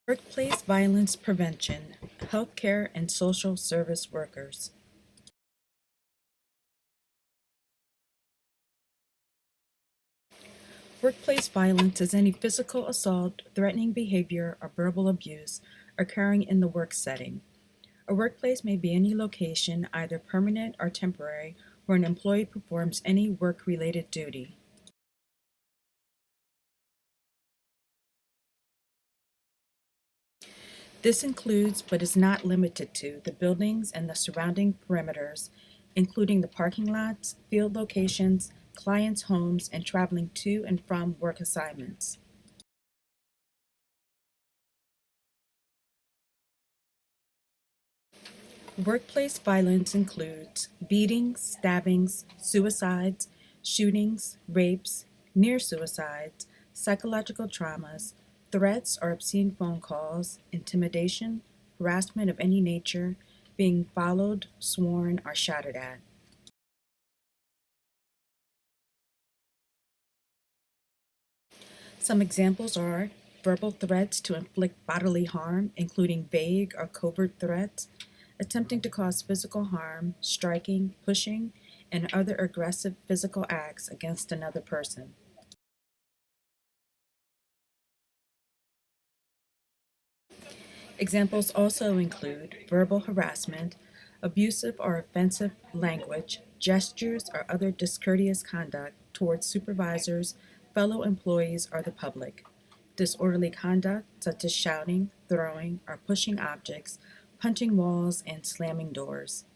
Workplace violence prevention, healthcare and social service workers. Workplace violence is any physical assault, threatening behavior, or verbal abuse occurring in the work setting. A workplace may be any location, either permanent or temporary, where an employee performs any work-related duty. This includes, but is not limited to, the buildings and the surrounding perimeters, including the parking lots, field locations, clients' homes, and traveling to and from work assignments. Workplace violence includes beatings, stabbings, suicides, shootings, rapes, near suicides, psychological traumas, threats or obscene phone calls, intimidation, harassment of any nature, being followed, sworn, or shouted at. Some examples are verbal threats to inflict bodily harm, including vague or covert threats, attempting to cause physical harm, striking, pushing, and other aggressive physical acts against another person. Examples also include verbal harassment, abusive or offensive language, gestures, or other discourteous conduct towards supervisors, fellow employees, or the public. Disorderly conduct, such as shouting, throwing, or pushing objects, punching walls, and slamming doors.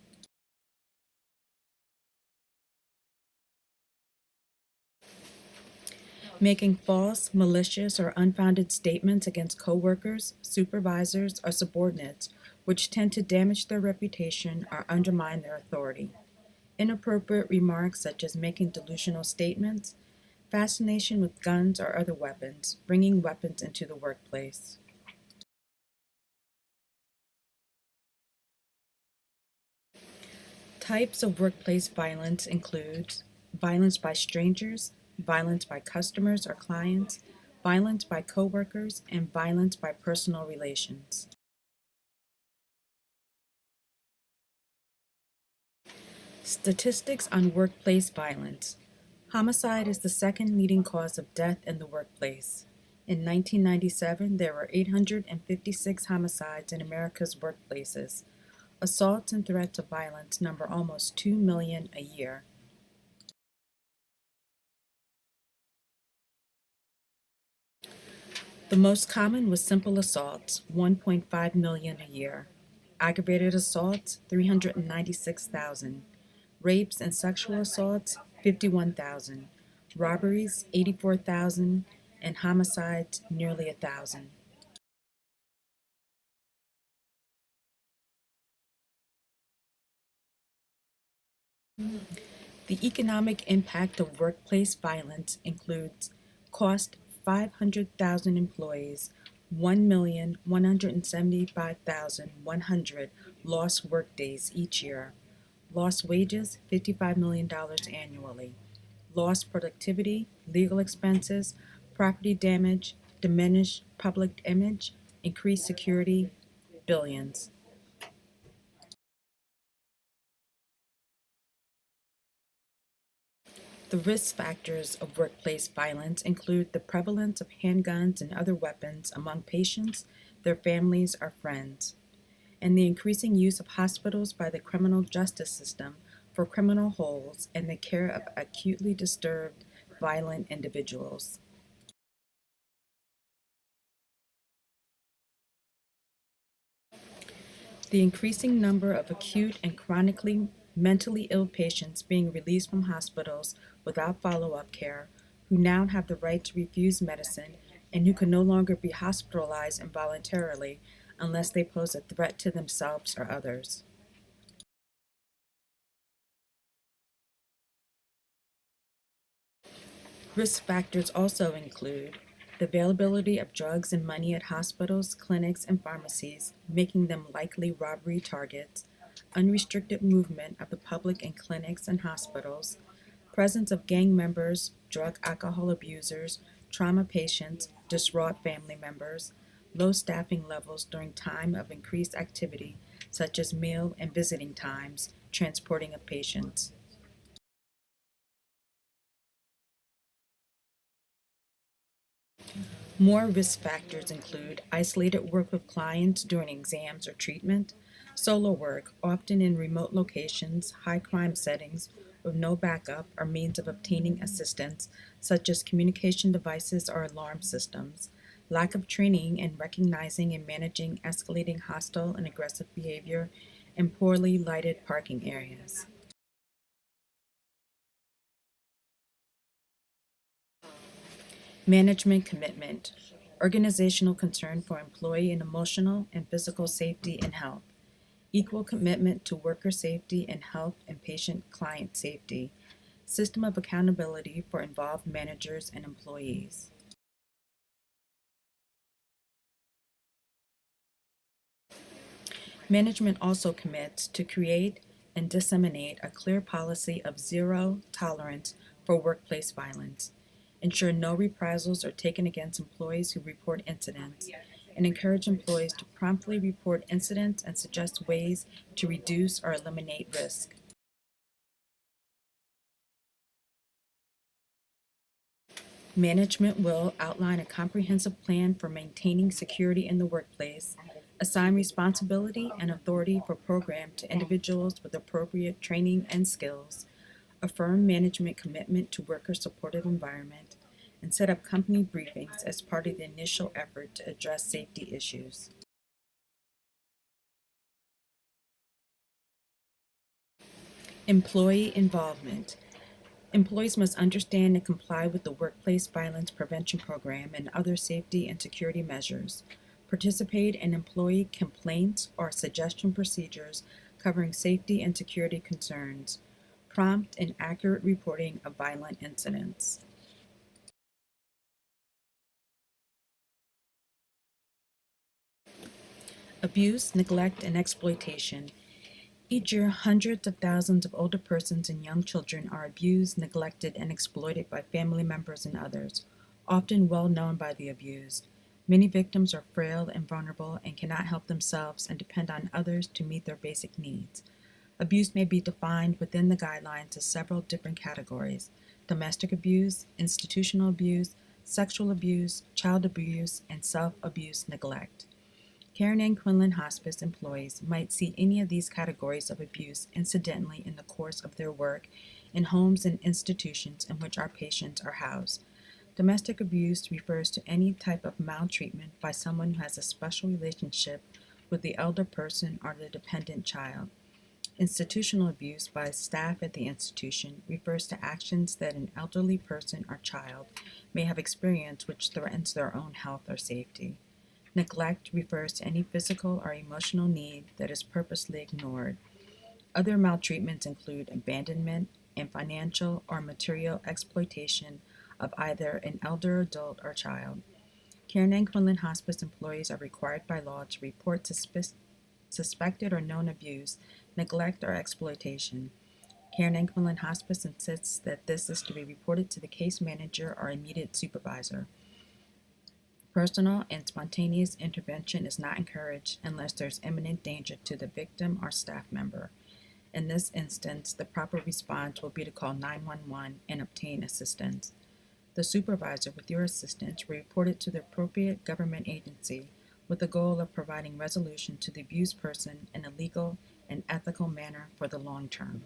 Making false, malicious, or unfounded statements against coworkers, supervisors, or subordinates, which tend to damage their reputation or undermine their authority. Inappropriate remarks such as making delusional statements, fascination with guns or other weapons, bringing weapons into the workplace. Types of workplace violence include violence by strangers, violence by customers or clients, violence by coworkers, and violence by personal relations. Statistics on workplace violence. Homicide is the second leading cause of death in the workplace. In 1997, there were 856 homicides in America's workplaces. Assaults and threats of violence number almost 2 million a year. The most common was simple assaults, 1.5 million a year. Aggravated assaults, 396,000. Rapes and sexual assaults, 51,000. Robberies, 84,000. And homicides, nearly 1,000. The economic impact of workplace violence includes cost 500,000 employees, 1,175,100 lost workdays each year, lost wages $55 million annually, lost productivity, legal expenses, property damage, diminished public image, increased security, billions. The risk factors of workplace violence include the prevalence of handguns and other weapons among patients, their families, or friends, and the increasing use of hospitals by the criminal justice system for criminal holds and the care of acutely disturbed, violent individuals. The increasing number of acute and chronically mentally ill patients being released from hospitals without follow-up care, who now have the right to refuse medicine and who can no longer be hospitalized involuntarily unless they pose a threat to themselves or others. Risk factors also include the availability of drugs and money at hospitals, clinics, and pharmacies, making them likely robbery targets, unrestricted movement of the public in clinics and hospitals, presence of gang members, drug alcohol abusers, trauma patients, distraught family members, low staffing levels during time of increased activity, such as meal and visiting times, transporting of patients. More risk factors include isolated work with clients during exams or treatment, solo work, often in remote locations, high crime settings, with no backup or means of obtaining assistance, such as communication devices or alarm systems, lack of training in recognizing and managing escalating hostile and aggressive behavior, and poorly lighted parking areas. Management commitment, organizational concern for employee and emotional and physical safety and health, equal commitment to worker safety and health and patient client safety, system of accountability for involved managers and employees. Management also commits to create and disseminate a clear policy of zero tolerance for workplace violence, ensure no reprisals are taken against employees who report incidents, and encourage employees to promptly report incidents and suggest ways to reduce or eliminate risk. Management will outline a comprehensive plan for maintaining security in the workplace, assign responsibility and authority for program to individuals with appropriate training and skills, affirm management commitment to worker supportive environment, and set up company briefings as part of the initial effort to address safety issues. Employee involvement. Employees must understand and comply with the Workplace Violence Prevention Program and other safety and security measures. Participate in employee complaints or suggestion procedures covering safety and security concerns. Prompt and accurate reporting of violent incidents. Abuse, neglect, and exploitation. Each year, hundreds of thousands of older persons and young children are abused, neglected, and exploited by family members and others, often well known by the abused. Many victims are frail and vulnerable and cannot help themselves and depend on others to meet their basic needs. Abuse may be defined within the guidelines as several different categories: domestic abuse, institutional abuse, sexual abuse, child abuse, and self abuse neglect. Karen Ann Quinlan Hospice employees might see any of these categories of abuse incidentally in the course of their work in homes and institutions in which our patients are housed. Domestic abuse refers to any type of maltreatment by someone who has a special relationship with the elder person or the dependent child. Institutional abuse by staff at the institution refers to actions that an elderly person or child may have experienced which threatens their own health or safety. Neglect refers to any physical or emotional need that is purposely ignored. Other maltreatments include abandonment and financial or material exploitation of either an elder adult or child. Karen and Quinlan Hospice employees are required by law to report suspected or known abuse, neglect, or exploitation. Karen and Quinlan Hospice insists that this is to be reported to the case manager or immediate supervisor. Personal and spontaneous intervention is not encouraged unless there is imminent danger to the victim or staff member. In this instance, the proper response will be to call 911 and obtain assistance. The supervisor, with your assistance, will report it to the appropriate government agency with the goal of providing resolution to the abused person in a legal and ethical manner for the long term.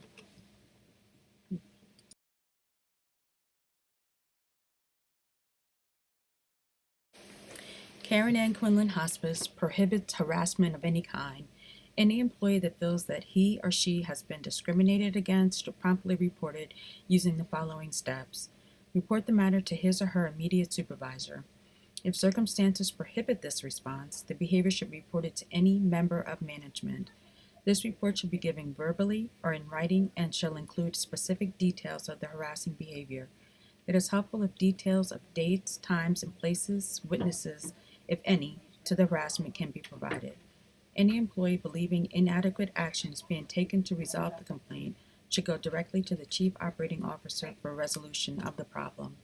Karen Ann Quinlan Hospice prohibits harassment of any kind. Any employee that feels that he or she has been discriminated against should promptly report it using the following steps. Report the matter to his or her immediate supervisor. If circumstances prohibit this response, the behavior should be reported to any member of management. This report should be given verbally or in writing and shall include specific details of the harassing behavior. It is helpful if details of dates, times, and places, witnesses, if any, to the harassment can be provided. Any employee believing inadequate action is being taken to resolve the complaint should go directly to the Chief Operating Officer for resolution of the problem.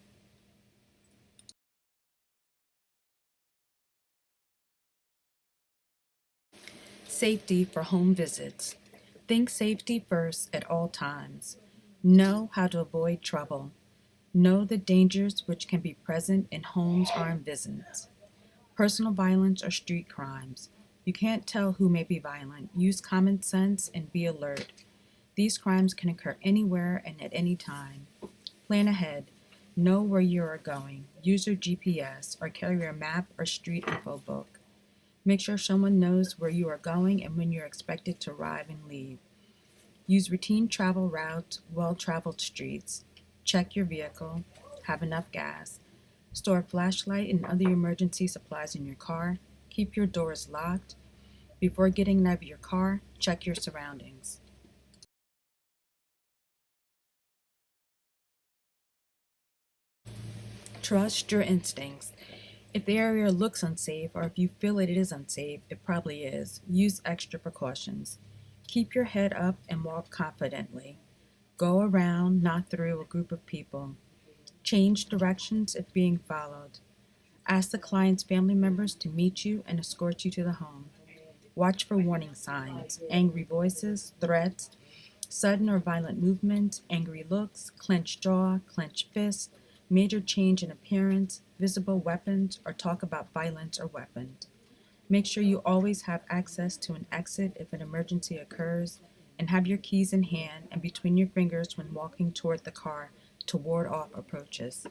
Safety for home visits. Think safety first at all times. Know how to avoid trouble. Know the dangers which can be present in homes or in visits. Personal violence or street crimes. You can't tell who may be violent. Use common sense and be alert. These crimes can occur anywhere and at any time. Plan ahead. Know where you are going. Use your GPS or carry a map or street info book. Make sure someone knows where you are going and when you're expected to arrive and leave. Use routine travel routes, well-traveled streets. Check your vehicle. Have enough gas. Store a flashlight and other emergency supplies in your car. Keep your doors locked. Before getting out of your car, check your surroundings. Trust your instincts. If the area looks unsafe or if you feel it is unsafe, it probably is. Use extra precautions. Keep your head up and walk confidently. Go around, not through a group of people. Change directions if being followed. Ask the client's family members to meet you and escort you to the home. Watch for warning signs, angry voices, threats, sudden or violent movement, angry looks, clenched jaw, clenched fist, major change in appearance, visible weapons, or talk about violence or weapons. Make sure you always have access to an exit if an emergency occurs, and have your keys in hand and between your fingers when walking toward the car to ward off approaches.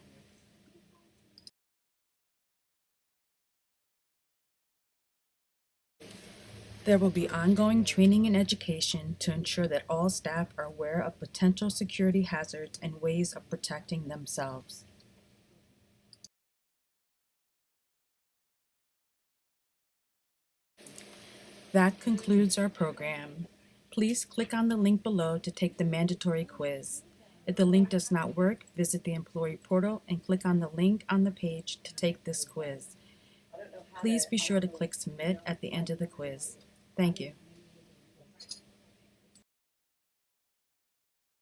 There will be ongoing training and education to ensure that all staff are aware of potential security hazards and ways of protecting themselves. That concludes our program. Please click on the link below to take the mandatory quiz. If the link does not work, visit the employee portal and click on the link on the page to take this quiz. Please be sure to click submit at the end of the quiz. Thank you.